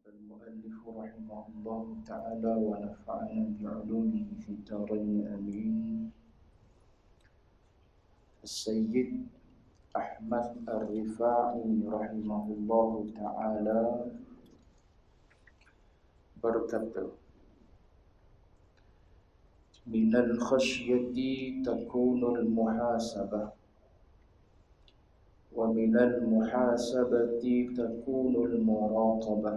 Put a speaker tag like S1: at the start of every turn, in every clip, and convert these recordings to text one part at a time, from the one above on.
S1: المؤلف رحمه الله تعالى ونفعنا بعلومه في الدارين آمين. السيد أحمد الرفاعي رحمه الله تعالى berkata, من الخشية تكون المحاسبة ومن المحاسبة تكون المراقبة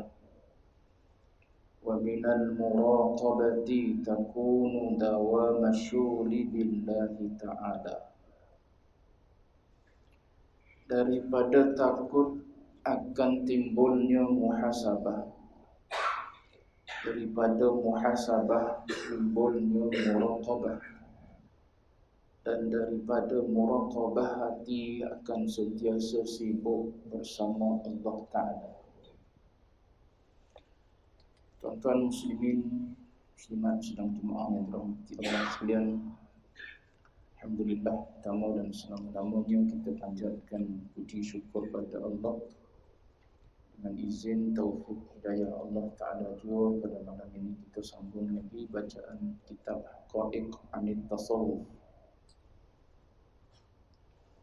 S1: ومن المراقبة تكون دوام الشغل بالله تعالى. Daripada takut akan timbulnya muhasabah, daripada muhasabah timbulnya muraqabah, dan daripada muraqabah hati akan sentiasa sibuk bersama Allah Ta'ala. Tuan-tuan muslimin, muslimat sedang jemaah yang dirahmati Allah sekalian, alhamdulillah, pertama dan selama-lamanya kita panjatkan puji syukur pada Allah. Dengan izin taufik hidayah Allah Ta'ala juga, pada malam ini kita sambung lagi bacaan kitab Haqaiq Anit Tasawuf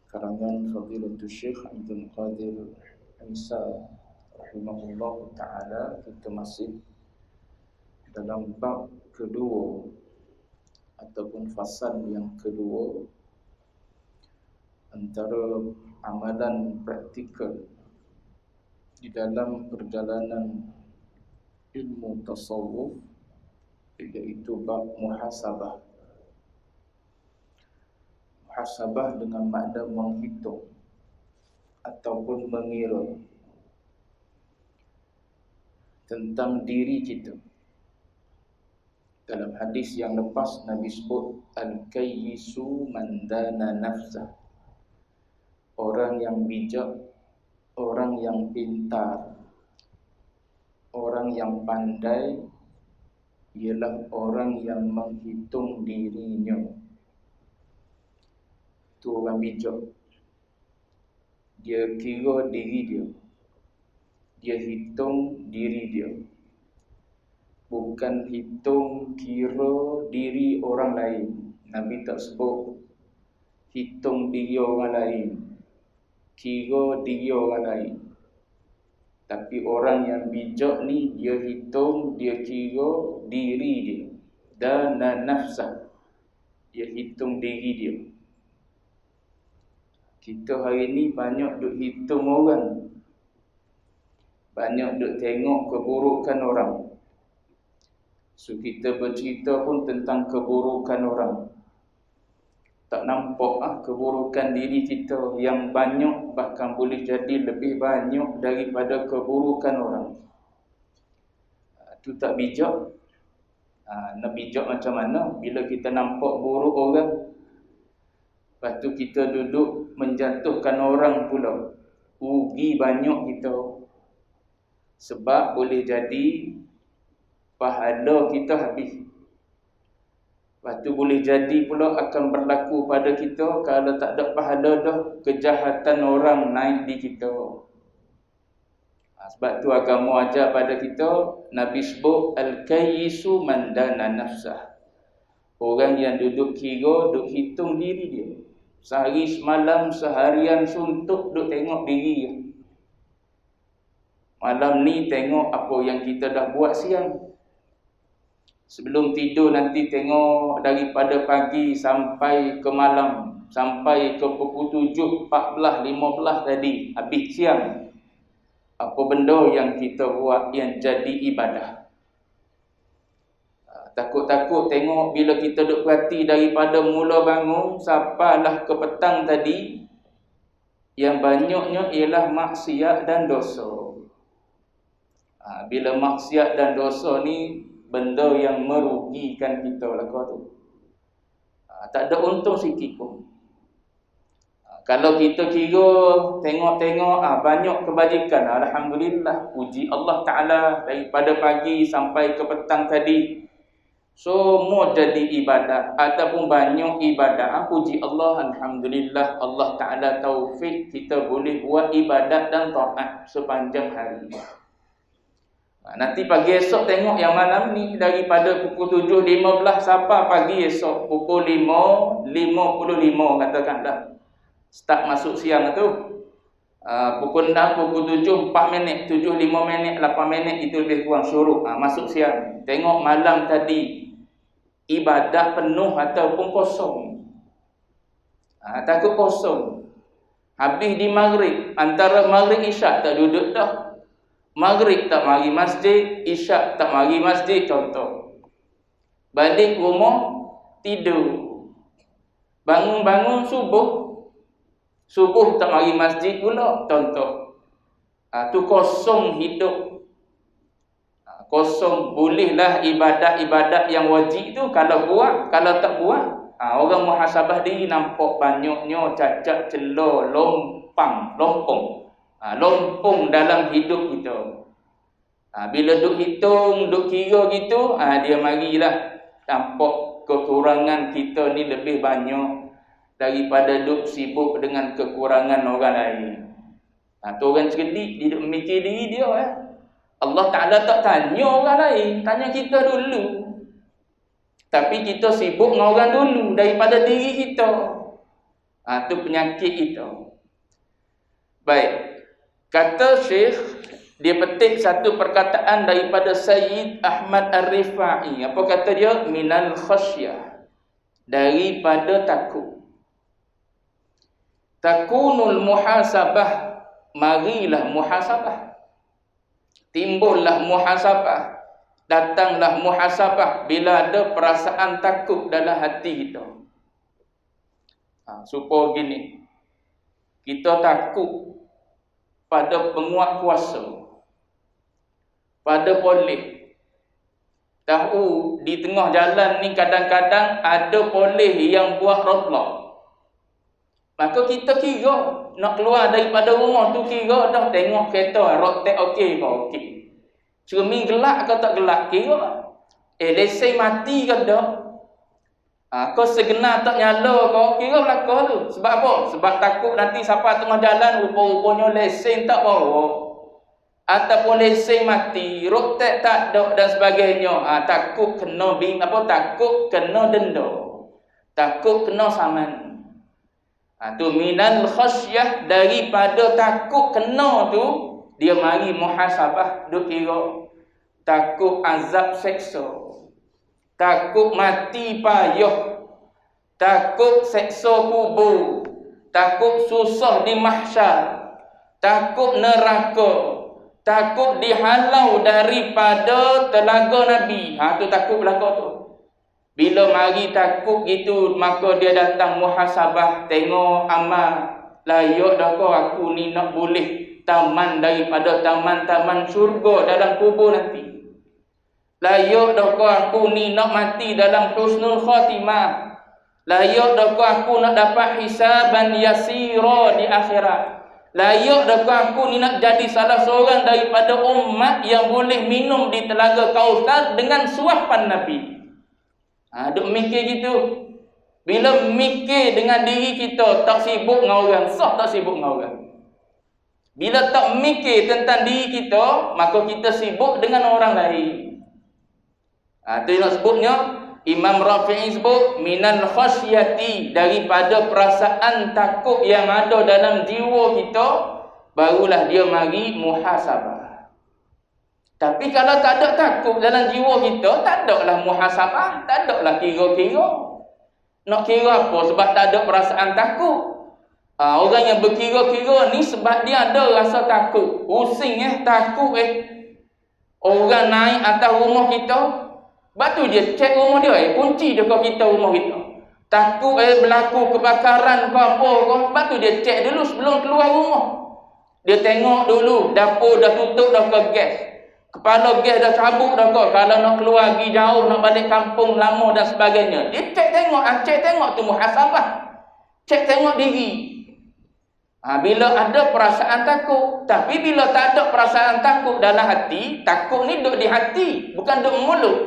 S1: karangan Fadilatul Syekh Abdul Qadir Isa rahimahullah ta'ala. Kita masih dalam bab kedua ataupun fasal yang kedua antara amalan praktikal di dalam perjalanan ilmu tasawuf, iaitu bab muhasabah. Muhasabah dengan makna menghitung ataupun mengira tentang diri kita. Dalam hadis yang lepas Nabi sebut al-kayyisu man dana nafsah. Orang yang bijak, orang yang pintar, orang yang pandai ialah orang yang menghitung dirinya. Itu orang bijak. Dia kira diri dia, dia hitung diri dia, bukan hitung kira diri orang lain. Nabi tak sebut hitung diri orang lain, kira diri orang lain. Tapi orang yang bijak ni, dia hitung, dia kira diri dia. Dana nafsah, dia hitung diri dia. Kita hari ni banyak duk hitung orang, banyak duk tengok keburukan orang. So kita bercerita pun tentang keburukan orang, tak nampak keburukan diri kita yang banyak, bahkan boleh jadi lebih banyak daripada keburukan orang. Itu tak bijak. Nak bijak macam mana? Bila kita nampak buruk orang, lepas tu kita duduk menjatuhkan orang pula, rugi banyak kita. Sebab boleh jadi pahala kita habis. Lepas tu boleh jadi pula akan berlaku pada kita, kalau tak ada pahala dah, kejahatan orang naik di kita. Sebab tu agama ajar pada kita, Nabi sebut al-kayyisu man dana nafsah. Orang yang duduk kira, duduk hitung diri dia. Sehari semalam, seharian suntuk duduk tengok diri dia. Malam ni tengok apa yang kita dah buat siang. Sebelum tidur nanti tengok daripada pagi sampai ke malam, sampai ke pukul 7, 14, 15 tadi, habis siang. Apa benda yang kita buat yang jadi ibadah. Takut-takut tengok bila kita duk perhati daripada mula bangun sampailah ke petang tadi, yang banyaknya ialah maksiat dan dosa. Bila maksiat dan dosa ni benda yang merugikan kita lah kau tu. Tak ada untung sikit pun. Kalau kita kira, tengok-tengok, banyak kebajikan, alhamdulillah, puji Allah Ta'ala, daripada pagi sampai ke petang tadi, semua jadi ibadat ataupun banyak ibadat, puji Allah, alhamdulillah, Allah Ta'ala taufik kita boleh buat ibadat dan taat sepanjang hari. Nanti pagi esok tengok yang malam ni, daripada pukul 7.15 sampai pagi esok pukul 5.55 katakanlah. Start masuk siang tu. Pukul 6, pukul 7, 4 minit, 7, 5 minit, 8 minit itu lebih kurang syuruk. Masuk siang. Tengok malam tadi ibadat penuh ataupun kosong. Takut kosong. Habis di maghrib, antara maghrib isyak tak duduk dah. Maghrib tak mari masjid, isyak tak mari masjid, contoh. Balik rumah, tidur. Bangun-bangun subuh tak mari masjid pula, contoh. Tu kosong hidup. Kosong. Bolehlah ibadat-ibadat yang wajib tu kalau buat, kalau tak buat. Orang muhasabah diri nampak banyaknya cacat, celah, lompong dalam hidup kita. Bila duk hitung, duk kira gitu, dia marilah nampak kekurangan kita ni lebih banyak daripada duk sibuk dengan kekurangan orang lain. Tu orang cerdik, dia duk mikir diri dia. Allah Ta'ala tak tanya orang lain, tanya kita dulu. Tapi kita sibuk dengan orang dulu daripada diri kita. Tu penyakit itu. Baik. Kata Syekh, dia petik satu perkataan daripada Sayyid Ahmad Ar-Rifai. Apa kata dia? Minal khasyah. Daripada takut. Takunul muhasabah. Marilah muhasabah. Timbullah muhasabah. Datanglah muhasabah bila ada perasaan takut dalam hati kita. Supaya gini. Kita takut pada penguat kuasa, pada polis. Tahu di tengah jalan ni kadang-kadang ada polis yang buat roadblock. Maka kita kira nak keluar daripada rumah tu, kira dah tengok kereta road tax okey ke okey. Cermin gelap ke tak gelap, kira. Lesen mati ke tak? Kau segenar tak nyala kau, kira belakang tu. Sebab apa? Sebab takut nanti siapa tengah jalan rupa-rupanya lesen tak bawa, ataupun lesen mati, road tax tak ada dan sebagainya. Takut kena takut kena denda, takut kena saman. Tu minal khasyah, daripada takut kena tu dia mari muhasabah, duk kira. Takut azab seksa, takut mati payah, takut seksa kubur, takut susah di mahsyar, takut neraka, takut dihalau daripada telaga Nabi. Tu takut belakang tu. Bila mari takut gitu, maka dia datang muhasabah, tengok amal. Layak dah kau aku ni nak boleh taman daripada taman-taman syurga dalam kubur nanti. Layak dah kau aku ni nak mati dalam husnul khatimah. Layak dah kau aku nak dapat hisaban yasira di akhirat. Layak dah kau aku ni nak jadi salah seorang daripada umat yang boleh minum di telaga Kausar dengan suapan Nabi. Duk mikir gitu. Bila mikir dengan diri kita, tak sibuk dengan orang, sah tak sibuk dengan orang. Bila tak mikir tentang diri kita, maka kita sibuk dengan orang lain. Itu yang sebutnya Imam Rafi'i sebut minal khasyati, daripada perasaan takut yang ada dalam jiwa kita, barulah dia mari muhasabah. Tapi kalau tak ada takut dalam jiwa kita, tak ada lah muhasabah, tak ada lah kira-kira. Nak kira apa? Sebab tak ada perasaan takut. Orang yang berkira-kira ni sebab dia ada rasa takut. Pusing takut orang naik atas rumah kita. Lepas tu dia cek rumah dia, kunci dia ke kita rumah kita. Takut berlaku kebakaran ke apa ke. Lepas tu dia cek dulu sebelum keluar rumah. Dia tengok dulu dapur dah tutup dah ke gas. Kepala gas dah cabut dah ke. Kalau nak keluar pergi jauh, nak balik kampung lama dan sebagainya. Dia cek tengok tu muhasabah. Cek tengok diri. Bila ada perasaan takut. Tapi bila tak ada perasaan takut dalam hati, takut ni duduk di hati, bukan duduk mulut.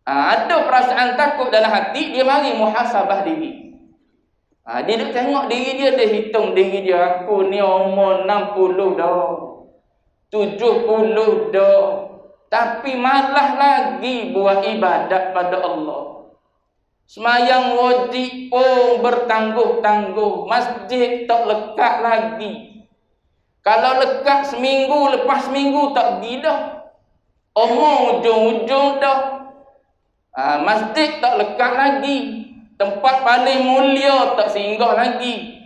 S1: Ada perasaan takut dalam hati, dia mari muhasabah diri. Dia duduk tengok diri dia, dia hitung diri dia. Aku ni umur 60 dah. 70 dah. Tapi malah lagi buat ibadat pada Allah. Semayang wajib pun bertangguh-tangguh. Masjid tak lekat lagi. Kalau lekat seminggu, lepas seminggu tak pergi dah. Omong ujung-ujung dah. Masjid tak lekat lagi. Tempat paling mulia tak singgah lagi.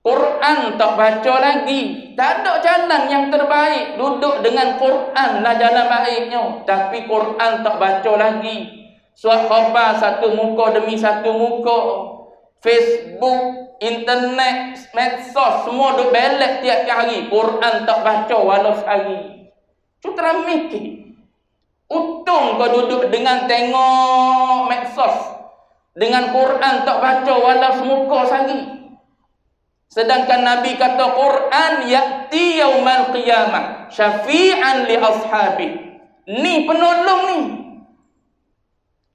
S1: Quran tak baca lagi. Tak ada jalan yang terbaik. Duduk dengan Quran lah jalan baiknya. Tapi Quran tak baca lagi. Surat khabar satu muka demi satu muka. Facebook, internet, medsos, semua duk belek tiap hari. Quran tak baca walau sehari. Cutera mikir. Untung kau duduk dengan tengok medsos. Dengan Quran tak baca walau semuka sehari. Sedangkan Nabi kata Quran ya'ti yaumal qiyamah syafi'an li ashabi. Ni penolong ni.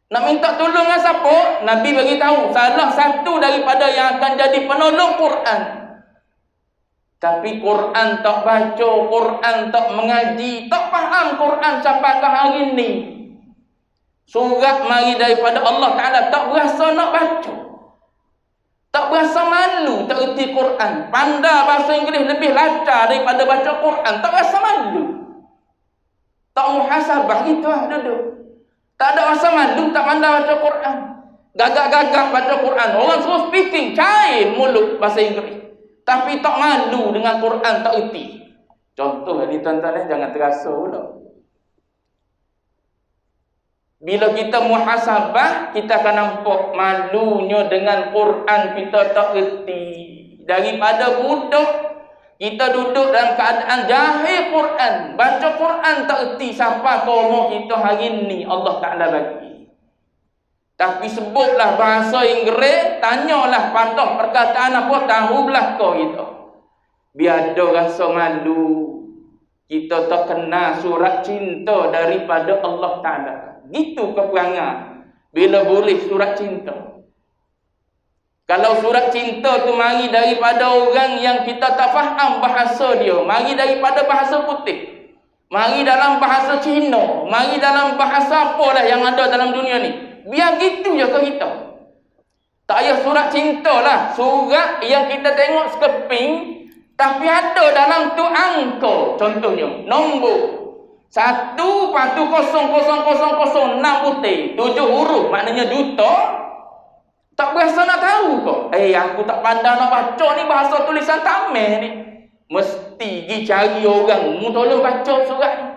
S1: Nak minta tolong dengan siapa? Nabi bagi tahu salah satu daripada yang akan jadi penolong Quran. Tapi Quran tak baca, Quran tak mengaji, tak faham Quran sampai ke hari ni. Surat mari daripada Allah Ta'ala tak berasa nak baca. Tak berasa malu tak erti Quran. Pandai bahasa Inggeris lebih lancar daripada baca Quran. Tak berasa malu. Tak muhasabah gitu lah duduk. Tak ada rasa malu tak pandai baca Quran. Gagak-gagak baca Quran. Orang suruh speaking cair mulut bahasa Inggeris. Tapi tak malu dengan Quran tak erti. Contoh ni tuan-tuan jangan terasa pula. Bila kita muhasabah, kita akan nampak malunya dengan Quran kita tak erti. Daripada budak, kita duduk dalam keadaan jahil Quran. Baca Quran tak erti siapa kaum kita hari ni Allah Ta'ala bagi. Tapi sebutlah bahasa Inggeris, tanyalah patah perkataan apa, tahu belah kau kita. Biar ada rasa malu. Kita tak kenal surat cinta daripada Allah Ta'ala. Gitu keperangan bila boleh surat cinta. Kalau surat cinta tu mari daripada orang yang kita tak faham bahasa dia, mari daripada bahasa putih, mari dalam bahasa Cina, mari dalam bahasa apalah yang ada dalam dunia ni, biar gitu je ke kita. Tak payah surat cinta lah, surat yang kita tengok sekeping tapi ada dalam tu angka. Contohnya nombor 1 patu 00006 putih 7 huruf maknanya juta. Tak berasa nak tahu kok. Aku tak pandai nak baca ni bahasa tulisan Tamil ni. Mesti pergi cari orang tolong baca surat ni.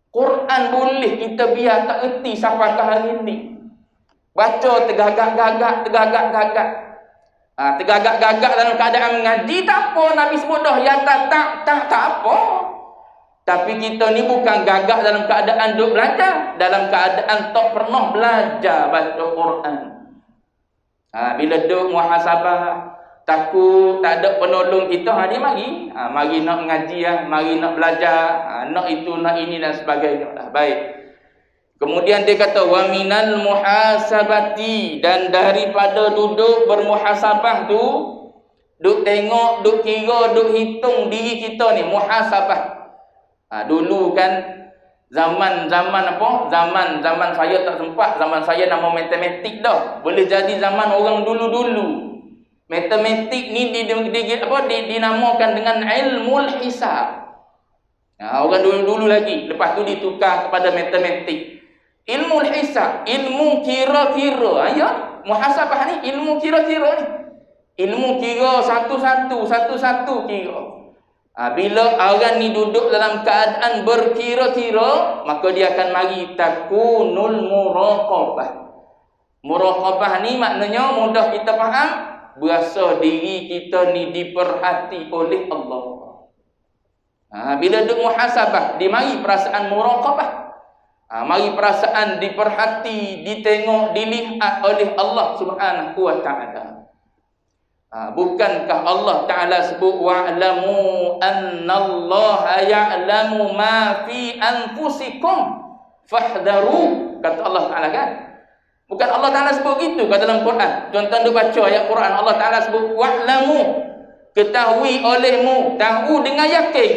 S1: Quran boleh kita biar tak erti sampai ke hari ni. Baca tergagak-gagak, tergagak-gagak. Tergagak-gagak dalam keadaan mengaji tak apa. Nabi sebut dah yang tak apa. Tapi kita ni bukan gagak dalam keadaan duk belajar. Dalam keadaan tak pernah belajar baca Quran. Bila duk muhasabah, takut tak ada penolong kita, dia mari. Mari nak mengaji, mari nak belajar, nak itu, nak ini dan sebagainya. Baik. Kemudian dia kata, wa minal muhasabati, dan daripada duduk bermuhasabah tu, duk tengok, duk kira, duk hitung diri kita ni, muhasabah. Dulu kan zaman apa? Zaman saya tak sempat, zaman saya nama matematik dah. Boleh jadi zaman orang dulu-dulu. Matematik ni dinamakan dengan ilmul hisab. Orang dulu-dulu lagi, lepas tu ditukar kepada matematik. Ilmul hisab, ilmu kira-kira. Muhasabah ni ilmu kira-kira ni. Ilmu kira satu-satu kira. Bila orang ni duduk dalam keadaan berkira-kira, maka dia akan mari takunul muraqabah. Muraqabah ni maknanya mudah kita faham, berasa diri kita ni diperhati oleh Allah. Bila duduk muhasabah, dia mari perasaan muraqabah. Mari perasaan diperhati, ditengok, dilihat oleh Allah Subhanahu wa Ta'ala. Bukankah Allah Ta'ala sebut wa'lamu annallaha ya'lamu ma fi anfusikum fahdharu, kata Allah Ta'ala kan? Bukan Allah Ta'ala sebut gitu kata dalam Quran. Tuan-tuan dia baca ayat Quran, Allah Ta'ala sebut wa'lamu, ketahui olehmu, tahu dengan yakin.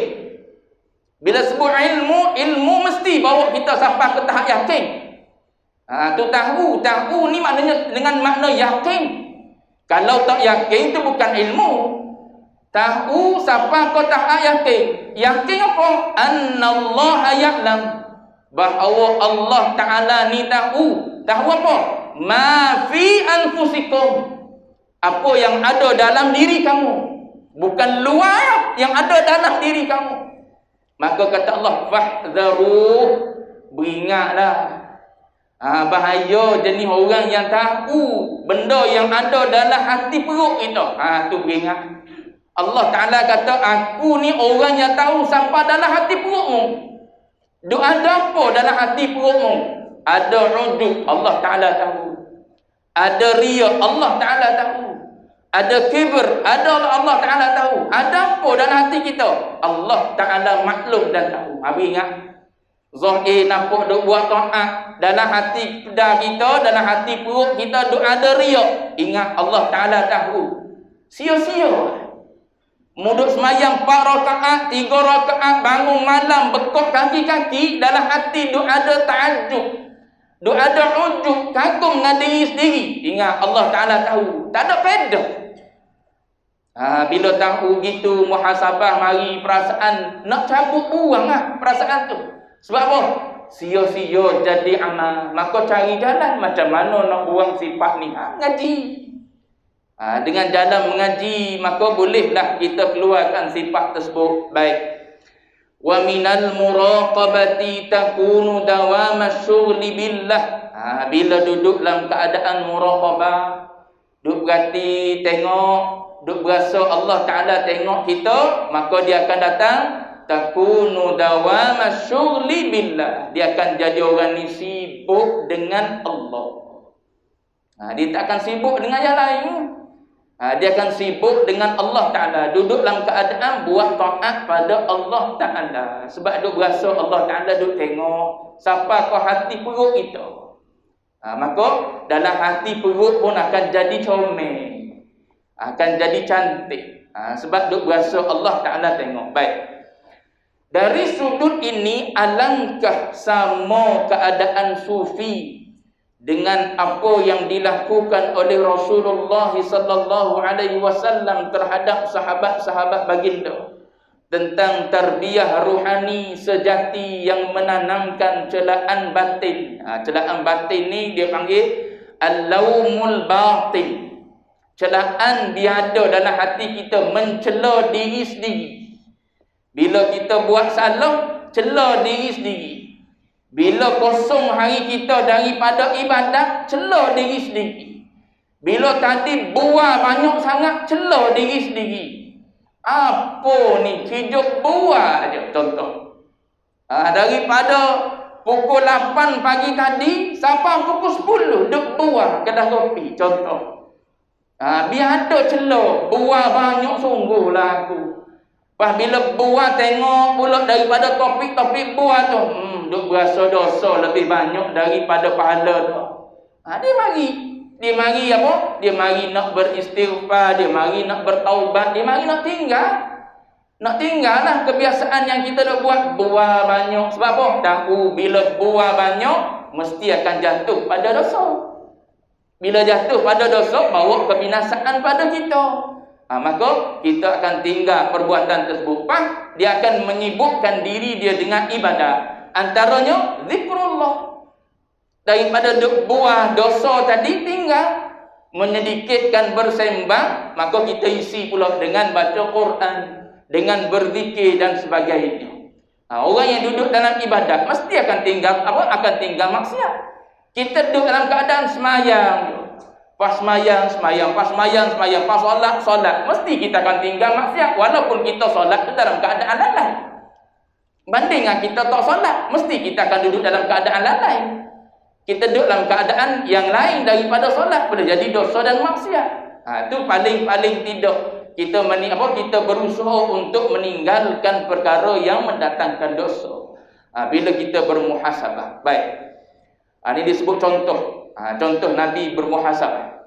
S1: Bila sebut ilmu, ilmu mesti bawa kita sampai ke tahap yakin. Tu tahu ni maknanya dengan makna yakin. Kalau tak yakin itu bukan ilmu. Tahu sampai ke tahap yakin. Yakin apa? Annallaha ya'lam. Bahawa Allah Ta'ala ni tahu. Tahu apa? Ma fi anfusikum. Apa yang ada dalam diri kamu. Bukan luar yang ada dalam diri kamu. Maka kata Allah, fahdharuh, beringatlah. Bahaya jenis orang yang tahu benda yang ada dalam hati perut kita. Tu beringat. Allah Ta'ala kata, aku ni orang yang tahu sampai dalam hati perutmu. Ada apa dalam hati perutmu? Ada ujub, Allah Ta'ala tahu. Ada riya, Allah Ta'ala tahu. Ada kibir, ada Allah Ta'ala tahu. Ada apa dalam hati kita? Allah Ta'ala maklum dan tahu. Habis ingat? Zahir nampak duk buat taat. Dalam hati kita, dalam hati perut kita duk ada riak. Ingat Allah Ta'ala tahu. Sia-sia. Muduk semayang 4 rakaat, 3 rakaat, bangun malam, bekok kaki-kaki. Dalam hati duk ada ta'ajub. Duk ada ujub, kagum dengan diri sendiri. Ingat Allah Ta'ala tahu. Tak ada faedah. Bila tahu gitu, muhasabah mari perasaan nak cabut buang perasaan tu. Sebab apa? Sia-sia jadi amal. Maka cari jalan macam mana nak buang sifat ni. Ngaji. Dengan jalan mengaji, maka bolehlah kita keluarkan sifat tersebut. Baik. Wa minal muraqabati takunu dawamas syughli billah. Bila duduk dalam keadaan muraqabah, duduk berhati, tengok, duk berasa Allah Ta'ala tengok kita, maka dia akan datang takunu dawamas syughli billah. Dia akan jadi orang ni sibuk dengan Allah. Dia tak akan sibuk dengan yang lain. Dia akan sibuk dengan Allah Ta'ala. Duduk dalam keadaan buat taat pada Allah Ta'ala. Sebab duk berasa Allah Ta'ala duk tengok sampai ke hati perut kita. Maka dalam hati perut pun akan jadi comel, akan jadi cantik. Sebab duk berasa Allah Ta'ala tengok. Baik. Dari sudut ini, alangkah sama keadaan sufi dengan apa yang dilakukan oleh Rasulullah sallallahu alaihi wasallam terhadap sahabat-sahabat baginda tentang tarbiyah ruhani sejati yang menanamkan celaan batin. Celaan batin ni dia panggil al-laumul batin. Celaan dia ada dalam hati kita, mencela diri sendiri. Bila kita buat salah, cela diri sendiri. Bila kosong hari kita daripada ibadat, cela diri sendiri. Bila tadi buah banyak sangat, cela diri sendiri. Apa ni? Hidup buah aja contoh. Daripada pukul 8 pagi tadi sampai pukul 10 duk buah kedai kopi contoh. Biar ada cela, buah banyak sungguhlah aku. Lepas bila buah tengok pula daripada topik-topik buah tu, duk berasa dosa lebih banyak daripada pahala tu. Dia mari apa? Dia mari nak beristighfar, dia mari nak bertaubat, dia mari nak tinggal. Nak tinggallah kebiasaan yang kita dah buat. Buah banyak. Sebab apa? Tahu bila buah banyak, mesti akan jatuh pada dosa. Bila jatuh pada dosa, bawa kebinasaan pada kita. Maka kita akan tinggal perbuatan tersebut. Dia akan menyibukkan diri dia dengan ibadah. Antaranya, zikrullah. Daripada buah dosa tadi tinggal menyedikitkan bersembang, maka kita isi pula dengan baca Quran, dengan berzikir dan sebagainya. Orang yang duduk dalam ibadat mesti akan tinggal apa? Akan tinggal maksiat. Kita duduk dalam keadaan semayang, pas semayang, pas solat, mesti kita akan tinggal maksiat. Walaupun kita solat itu dalam keadaan lalai. Banding dengan kita tak solat, mesti kita akan duduk dalam keadaan lalai. Kita duduk dalam keadaan yang lain daripada solat, boleh jadi dosa dan maksiat. Itu paling tidak kita kita berusaha untuk meninggalkan perkara yang mendatangkan dosa. Bila kita bermuhasabah. Baik. Ini disebut contoh. Contoh Nabi bermuhasabah.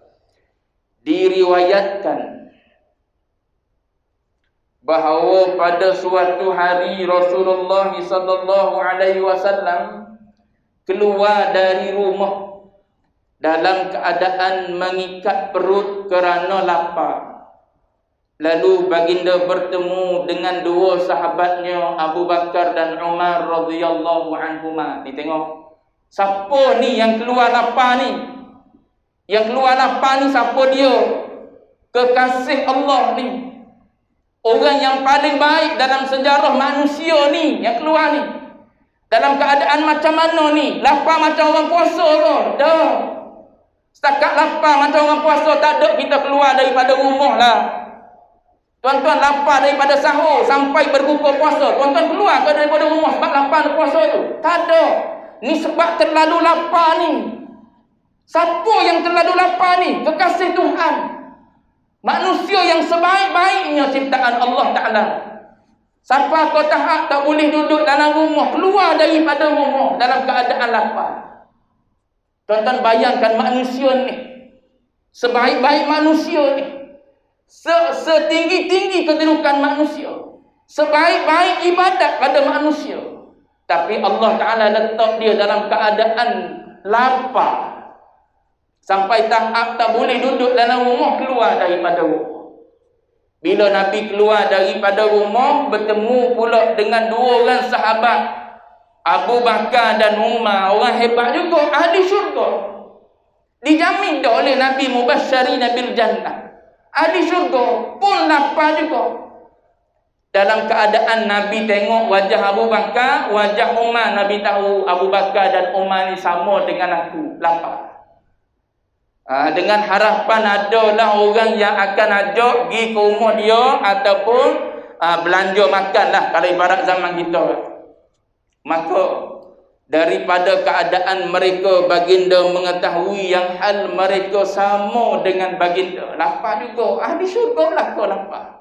S1: Diriwayatkan bahawa pada suatu hari Rasulullah sallallahu alaihi wasallam keluar dari rumah dalam keadaan mengikat perut kerana lapar. Lalu baginda bertemu dengan dua sahabatnya Abu Bakar dan Umar radhiyallahu anhuma. Ni tengok, siapa ni yang keluar lapar ni? Yang keluar lapar ni siapa dia? Kekasih Allah ni. Orang yang paling baik dalam sejarah manusia ni yang keluar ni. Dalam keadaan macam mana ni? Lapar macam orang puasa ke? Dah. Setakat lapar macam orang puasa tak ada kita keluar daripada rumah lah. Tuan-tuan lapar daripada sahur sampai berbuka puasa, tuan-tuan keluar ke daripada rumah sebab lapar puasa tu? Tak ada. Ni sebab terlalu lapar ni. Siapa yang terlalu lapar ni? Kekasih Tuhan. Manusia yang sebaik-baiknya ciptaan Allah Ta'ala. Siapa kau tak boleh duduk dalam rumah, keluar daripada rumah dalam keadaan lapar. Tuan-tuan bayangkan manusia ni, sebaik-baik manusia ni, setinggi-tinggi kedudukan manusia, sebaik-baik ibadat pada manusia, tapi Allah Ta'ala letak dia dalam keadaan lapar. Sampai tahap tak boleh duduk dalam rumah, keluar daripada rumah. Bila Nabi keluar daripada rumah, bertemu pula dengan dua orang sahabat, Abu Bakar dan Umar. Orang hebat juga, ahli syurga. Dijamin dah oleh Nabi Mubasysyirin bil Jannah. Ahli syurga pun lapar juga. Dalam keadaan Nabi tengok wajah Abu Bakar, wajah Umar, Nabi tahu Abu Bakar dan Umar ni sama dengan aku, lapar. Dengan harapan adalah orang yang akan ajak pergi ke rumah dia ataupun belanja makan lah kalau ibarat zaman kita. Maka daripada keadaan mereka, baginda mengetahui yang hal mereka sama dengan baginda, lapar juga. Ahli syurga lah kau lapar.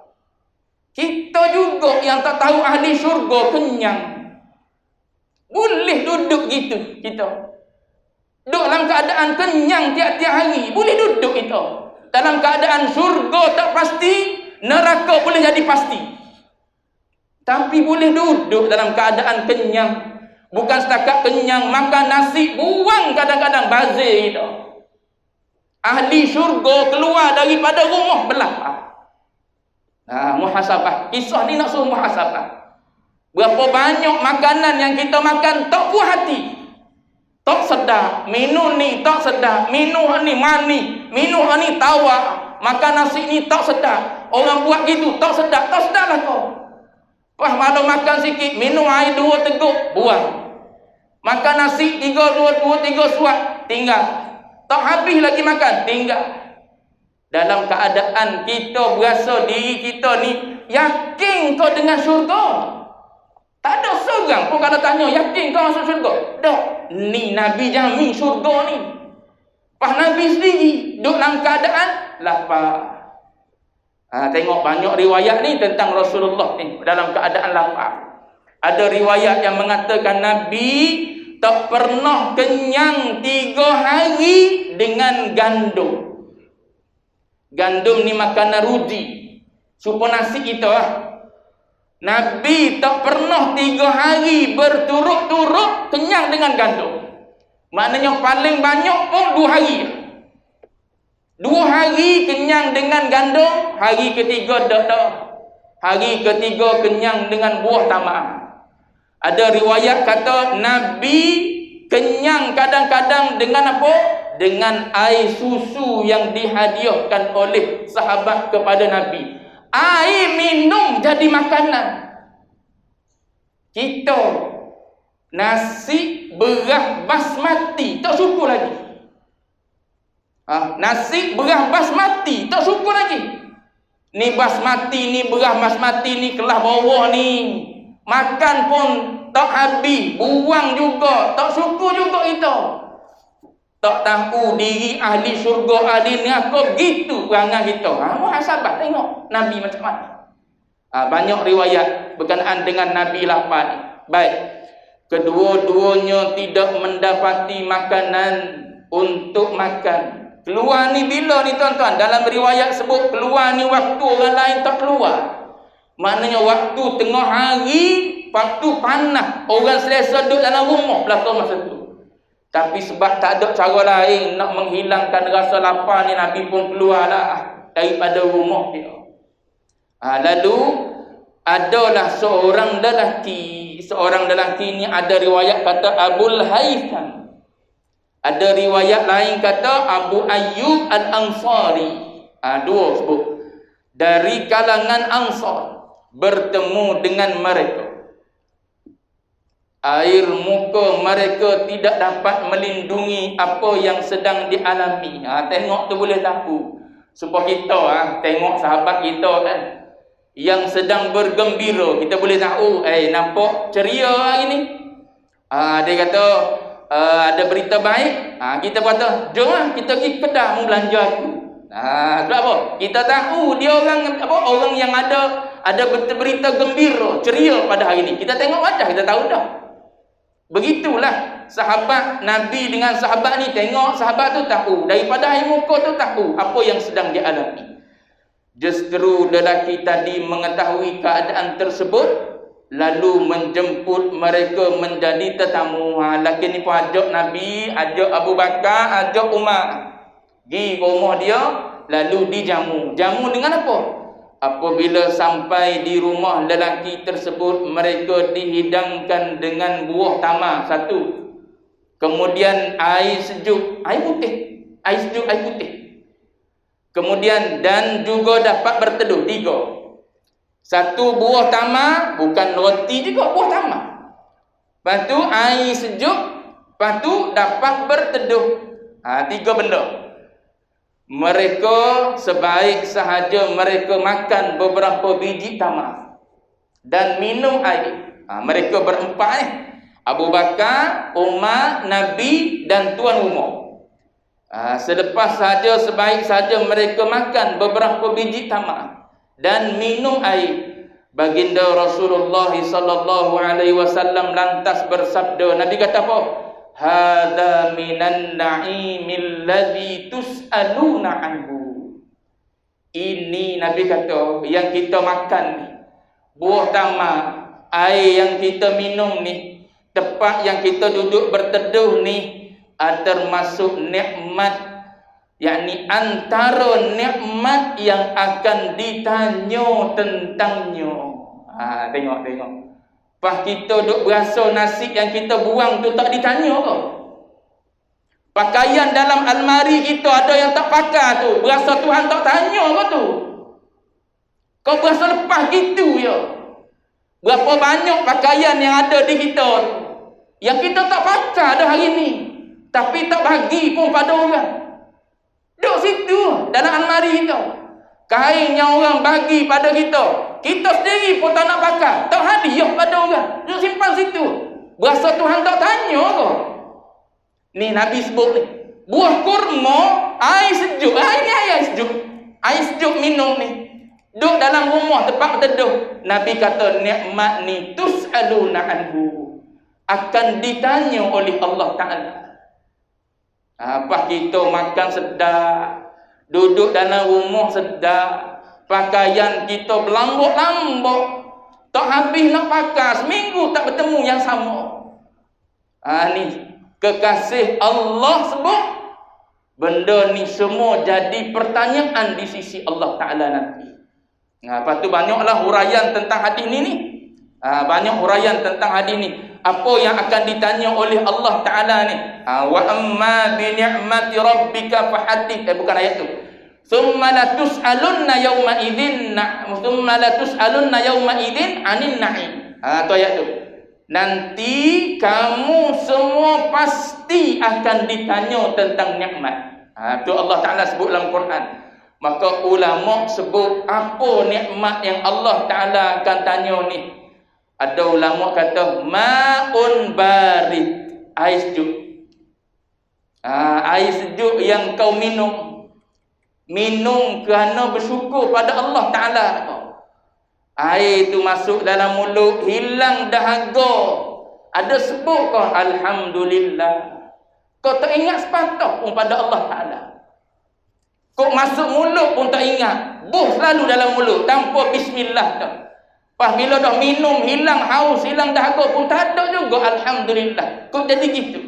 S1: Kita juga yang tak tahu ahli syurga kenyang, boleh duduk gitu kita. Duduk dalam keadaan kenyang tiap-tiap hari, boleh duduk kita. Dalam keadaan syurga tak pasti, neraka boleh jadi pasti. Tapi boleh duduk dalam keadaan kenyang. Bukan setakat kenyang, makan nasi, buang kadang-kadang bazir kita. Ahli syurga keluar daripada rumah berlapar. Muhasabah. Kisah ni nak suruh muhasabah. Berapa banyak makanan yang kita makan tak puas hati. Tak sedap, minum ni tak sedap, minum ni manis, minum ni tawar, makan nasi ni tak sedap, orang buat gitu tak sedap lah kau. Pas malam makan sikit, minum air 2 teguk, buang. Makan nasi 3 suap, tinggal. Tak habis lagi makan, tinggal. Dalam keadaan kita berasa diri kita ni yakin kau dengan syurga. Tak ada seorang pun kalau tanya, yakin kau masuk syurga? Tak. Ni Nabi jamin syurga ni. Pas Nabi sendiri duduk dalam keadaan lapar. Tengok banyak riwayat ni tentang Rasulullah ni dalam keadaan lapar. Ada riwayat yang mengatakan Nabi tak pernah kenyang 3 hari dengan gandum. Gandum ni makanan rudi. Supa nasi kita lah. Nabi tak pernah 3 hari berturut-turut kenyang dengan gandum. Maknanya paling banyak pun 2 hari. 2 hari kenyang dengan gandum, hari ketiga dah. Hari ketiga kenyang dengan buah tamar. Ada riwayat kata Nabi kenyang kadang-kadang dengan apa? Dengan air susu yang dihadiahkan oleh sahabat kepada Nabi. Air minum jadi makanan. Kita nasi beras basmati tak syukur lagi. Nasi beras basmati tak syukur lagi. Ni basmati ni, beras basmati ni kelas bawah ni, makan pun tak habis, buang juga, tak syukur juga kita. Tak tahu diri ahli syurga, ahli neraka, begitu perangai kita. Muhasabah, tengok Nabi macam mana. Banyak riwayat berkenaan dengan Nabi lapar ni. Baik, kedua-duanya tidak mendapati makanan untuk makan. Keluar ni bila ni tuan-tuan? Dalam riwayat sebut keluar ni waktu orang lain tak keluar. Maknanya waktu tengah hari, waktu panas, orang selesa duduk dalam rumah belakang masa tu. Tapi sebab tak ada cara lain nak menghilangkan rasa lapar ni, Nabi pun keluarlah daripada rumah dia. Lalu adalah seorang lelaki ni, ada riwayat kata Abul Haytham, ada riwayat lain kata Abu Ayyub Al-Ansari. Dua sebut dari kalangan Ansar, bertemu dengan mereka. Air muka mereka tidak dapat melindungi apa yang sedang dialami. Tengok tu boleh tahu. Supaya kita tengok sahabat kita kan yang sedang bergembira, kita boleh tahu, nampak ceria hari ni. Dia kata ada berita baik. Kita kata, jom kita pergi kedai mau belanja aku. Sebab apa? Kita tahu dia orang yang ada berita gembira, ceria pada hari ini. Kita tengok wajah, kita tahu dah. Begitulah sahabat Nabi dengan sahabat ni, tengok sahabat tu tahu, daripada air muka tu tahu apa yang sedang dialami. Justru lelaki tadi mengetahui keadaan tersebut, lalu menjemput mereka menjadi tetamu. Lelaki ni pun ajak Nabi, ajak Abu Bakar, ajak Umar pergi ke rumah dia, lalu dijamu. Jamu dengan apa? Apabila sampai di rumah lelaki tersebut, mereka dihidangkan dengan buah tamar satu, kemudian air sejuk, air putih, kemudian dan juga dapat berteduh, 3. Satu buah tamar, bukan roti juga, buah tamar. Lepas tu air sejuk, lepas tu dapat berteduh. 3 benda. Mereka sebaik sahaja mereka makan beberapa biji tamar dan minum air. Mereka berempat Abu Bakar, Umar, Nabi dan tuan rumah. Selepas saja sebaik saja mereka makan beberapa biji tamar dan minum air, baginda Rasulullah sallallahu alaihi wasallam lantas bersabda. Nabi kata apa? Hada minan na'imil ladzi tus'aluna anhu. Ini Nabi kata yang kita makan ni, buah tamar, air yang kita minum ni, tempat yang kita duduk berteduh ni, termasuk nikmat, yakni antara nikmat yang akan ditanya tentangnya. Tengok. Pas kita duk berasa nasi yang kita buang tu tak ditanya ke? Pakaian dalam almari kita ada yang tak pakai tu, berasa Tuhan tak tanya ke tu? Kau berasa lepas gitu ya? Berapa banyak pakaian yang ada di kita tu, yang kita tak pakai dah hari ni, tapi tak bagi pun pada orang. Duk situ dalam almari kita. Kain yang orang bagi pada kita, kita sendiri pun tak nak pakai, tak hadiah pada orang, duk simpan situ. Berasa Tuhan tak tanya ke? Ni Nabi sebut ni, buah kurma, air sejuk. Ini air sejuk, air sejuk minum ni, duduk dalam rumah tempat berteduh. Nabi kata nikmat ni tus'aluna anhu, akan ditanya oleh Allah Ta'ala. Apa kita makan sedap, duduk dalam rumah sedap, pakaian kita berlambak-lambak, tak habis nak pakai, seminggu tak bertemu yang sama. Ni kekasih Allah sebut, benda ni semua jadi pertanyaan di sisi Allah Ta'ala nanti. Lepas tu banyaklah huraian tentang hadis ni. Banyak huraian tentang hadis ni. Apa yang akan ditanya oleh Allah Ta'ala ni. Wa amma bi ni'mati rabbika fahaddith. Bukan ayat tu. Thumma la tus'alunna yawma idzin anin na'im. Tu ayat tu. Nanti kamu semua pasti akan ditanya tentang nikmat. Tu Allah Ta'ala sebut dalam Quran. Maka ulama sebut apa nikmat yang Allah Ta'ala akan tanya ni. Ada ulama kata ma'un barid, air sejuk. Air sejuk yang kau minum kerana bersyukur pada Allah Ta'ala. Air itu masuk dalam mulut, hilang dahaga. Ada sebut kau alhamdulillah. Kau tak ingat sepatah pun pada Allah Ta'ala. Kau masuk mulut pun tak ingat, buh selalu dalam mulut tanpa bismillah dah. Pas bila dah minum, hilang haus, hilang dahaga pun tak ada juga. Alhamdulillah. Kok jadi gitu?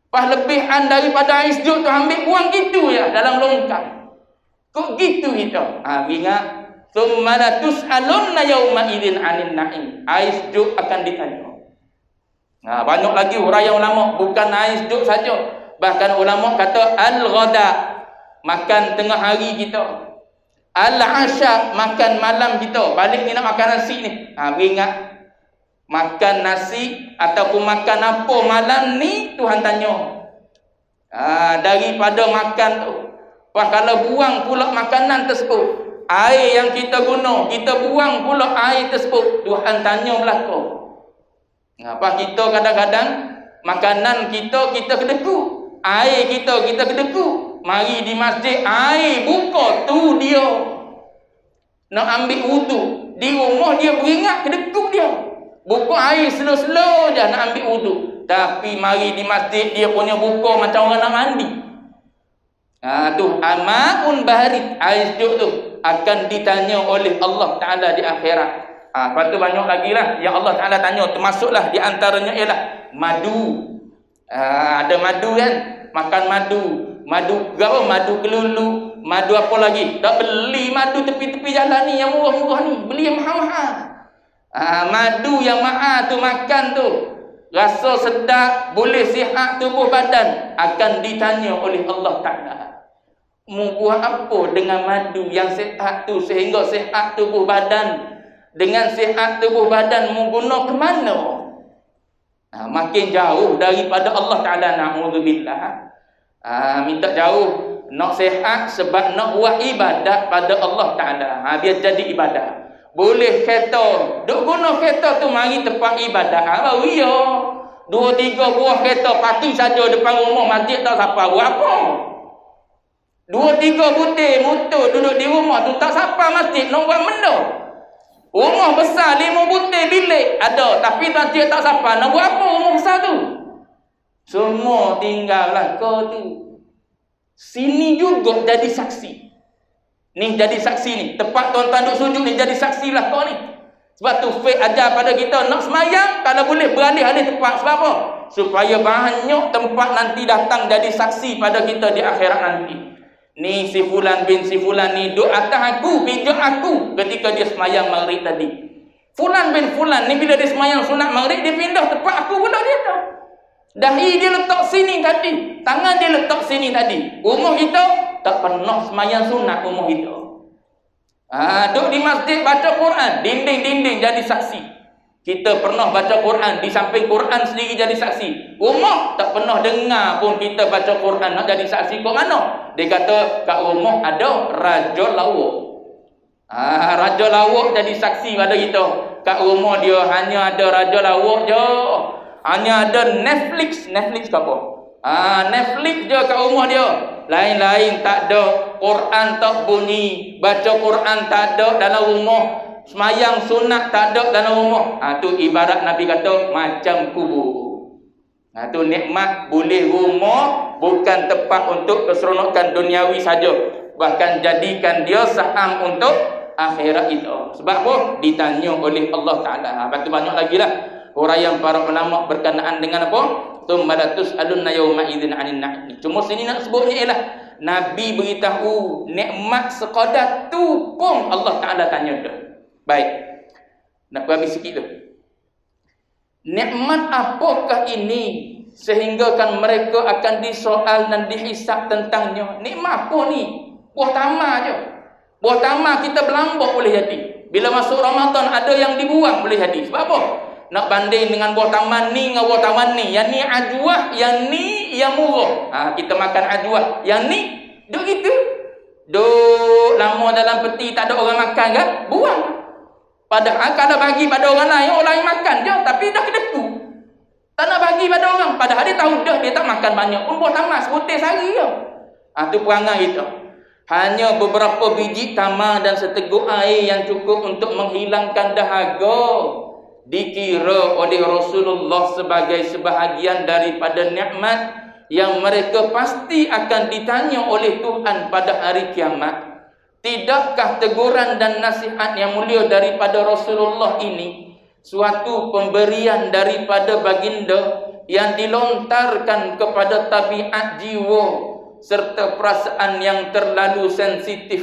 S1: Pas lebihan daripada air sejuk tu ambil buang gitu ya dalam longkang. Kok gitu kita? Ingat. Tsumma la tus'alunna yawma idzin 'anil na'im. Air sejuk akan ditanya. Banyak lagi huraian ulama, bukan air sejuk saja. Bahkan ulama kata al-ghada, makan tengah hari kita. Al-asya, makan malam kita. Balik ni nak makan nasi ni. Ingat, makan nasi ataupun makan apa malam ni Tuhan tanya. Daripada makan tu. Wah, kalau buang pula makanan tersebut, air yang kita guna, kita buang pula air tersebut, Tuhan tanya belaka. Apa kita kadang-kadang makanan kita kedeku, air kita kedeku. Mari di masjid, air buka tu dia nak ambil wudu. Di rumah dia beringat kedeku dia, buka air slow-slow je nak ambil wudu. Tapi mari di masjid dia punya buka macam orang nak mandi. Tu amaun baharit, air sejuk tu akan ditanya oleh Allah Ta'ala di akhirat. Lepas tu banyak lagi lah yang Allah Ta'ala tanya. Termasuklah di antaranya ialah madu. Ada madu kan, makan madu. Madu apa? Madu kelulu. Madu apa lagi? Tak beli madu tepi-tepi jalan ni yang murah-murah ni. Beli yang mahal-mahal. Madu yang mahal tu makan tu, rasa sedap, boleh sihat tubuh badan, akan ditanya oleh Allah Ta'ala. Mu buat apa dengan madu yang sihat tu sehingga sihat tubuh badan? Dengan sihat tubuh badan mu guna ke mana? Makin jauh daripada Allah Ta'ala, na'udzubillah. Minta jauh, nak sihat sebab nak buat ibadat pada Allah Ta'ala. Biar jadi ibadat. Boleh kereta, duk guna kereta tu mari tempat ibadat. Baru ya 2-3 buah kereta parking saja depan rumah masjid, tak siapa buat apa. 2-3 butir motor duduk di rumah tu, tak siapa masjid nak buat benda. Rumah besar 5 butir bilik ada, tapi masjid tak siapa nak buat apa rumah besar tu. Semua tinggallah kau tu. Sini juga jadi saksi. Ni jadi saksi ni. Tempat tuan-tuan duduk sujud ni jadi saksi lah kau ni. Sebab tu Fiqh ajar pada kita nak semayang, kalau boleh beralih-alih tempat. Sebab apa? Supaya banyak tempat nanti datang jadi saksi pada kita di akhirat nanti. Ni si fulan bin si fulan ni duduk atas aku, pijak aku ketika dia semayang maghrib tadi. Fulan bin fulan ni bila dia semayang sunat maghrib, dia pindah tempat aku pula dia tahu. Dahi dia letak sini tadi, tangan dia letak sini tadi. Rumah kita tak pernah semayang sunat rumah kita. Duduk di masjid baca Quran, dinding-dinding jadi saksi. Kita pernah baca Quran, di samping Quran sendiri jadi saksi. Rumah tak pernah dengar pun kita baca Quran, nak jadi saksi kat mana? Dia kata kat rumah ada raja lawak. Raja lawak jadi saksi pada kita. Kat rumah dia hanya ada raja lawak je. Hanya ada Netflix ke apa? Netflix je kat rumah dia. Lain-lain tak ada. Quran tak bunyi, baca Quran tak ada dalam rumah, semayang sunat tak ada dalam rumah. Tu ibarat Nabi kata macam kubur. Tu nikmat boleh rumah bukan tempat untuk keseronokan duniawi saja, bahkan jadikan dia saham untuk akhirat itu. Sebab apa? Ditanya oleh Allah Ta'ala. Lepas tu banyak lagi lah huraian para ulama berkenaan dengan apa? Tumalatus alunna yawma idzin 'anil na'im. Cuma sini nak sebutnya ialah Nabi beritahu nikmat sekadar tu pun Allah Ta'ala tanya dah. Baik. Nak habis sikit tu. Nikmat apakah ini sehingga kan mereka akan disoal dan dihisap tentangnya? Nikmat apa ni? Buah tamar je. Buah tamar kita berlambak boleh jadi. Bila masuk Ramadan ada yang dibuang boleh jadi. Sebab apa? Nak banding dengan buah taman ni dengan buah taman ni. Yang ni ajwah, yang ni yang murah. Kita makan ajwah. Yang ni duk gitu. Duk lama dalam peti tak ada orang makan kan? Buang. Padahal kalau bagi pada orang lain makan je, tapi dah kedeku. Tak nak bagi pada orang. Padahal dia tahu dah dia tak makan banyak pun buah taman sebutir sehari je. Tu perangai itu. Hanya beberapa biji tamar dan seteguk air yang cukup untuk menghilangkan dahaga dikira oleh Rasulullah sebagai sebahagian daripada nikmat yang mereka pasti akan ditanya oleh Tuhan pada hari kiamat. Tidakkah teguran dan nasihat yang mulia daripada Rasulullah ini suatu pemberian daripada baginda yang dilontarkan kepada tabiat jiwa serta perasaan yang terlalu sensitif,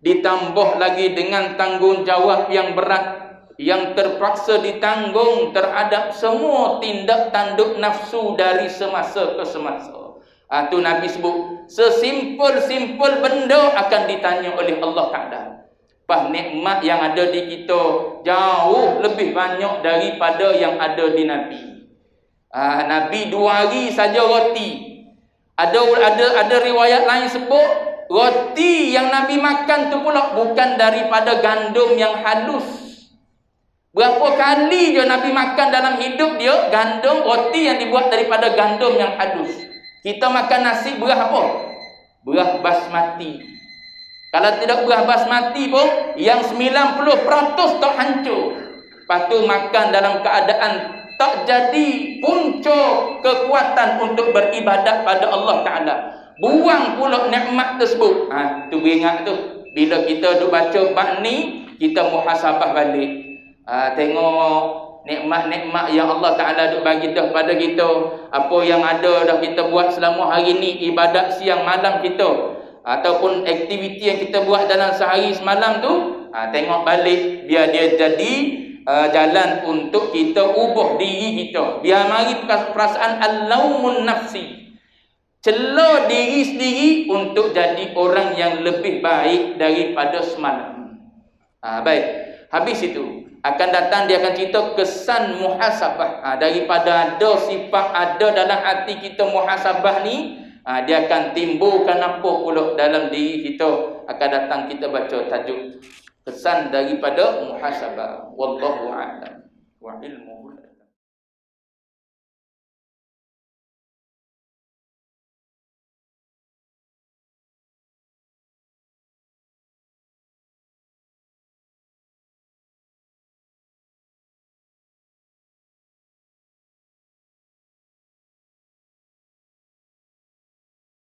S1: ditambah lagi dengan tanggungjawab yang berat yang terpaksa ditanggung terhadap semua tindak tanduk nafsu dari semasa ke semasa. Tu Nabi sebut, sesimpel-simpel benda akan ditanya oleh Allah Ta'ala. Pas nikmat yang ada di kita jauh lebih banyak daripada yang ada di Nabi. Nabi 2 hari saja roti. Ada riwayat lain sebut roti yang Nabi makan tu pula bukan daripada gandum yang halus. Berapa kali je Nabi makan dalam hidup dia gandum roti yang dibuat daripada gandum yang halus. Kita makan nasi beras apa? Beras basmati. Kalau tidak beras basmati pun yang 90% tak hancur. Lepas tu makan dalam keadaan tak jadi punca kekuatan untuk beribadat pada Allah Ta'ala. Buang pula nikmat tersebut. Tu ingat tu. Bila kita duk baca bab ni, kita muhasabah balik. Tengok nikmat-nikmat yang Allah Ta'ala duk bagi dah pada kita. Apa yang ada dah kita buat selama hari ni, ibadat siang malam kita, ataupun aktiviti yang kita buat dalam sehari semalam tu, tengok balik, biar dia jadi jalan untuk kita ubah diri kita. Biar mari perasaan al-laumun nafsi, cela diri sendiri untuk jadi orang yang lebih baik daripada semalam. Baik, habis itu akan datang dia akan cerita kesan muhasabah. Daripada ada sifat ada dalam hati kita muhasabah ni, dia akan timbulkan apa pula dalam diri kita. Akan datang kita baca tajuk kesan daripada muhasabah. Wallahu a'lam wa ilmuhu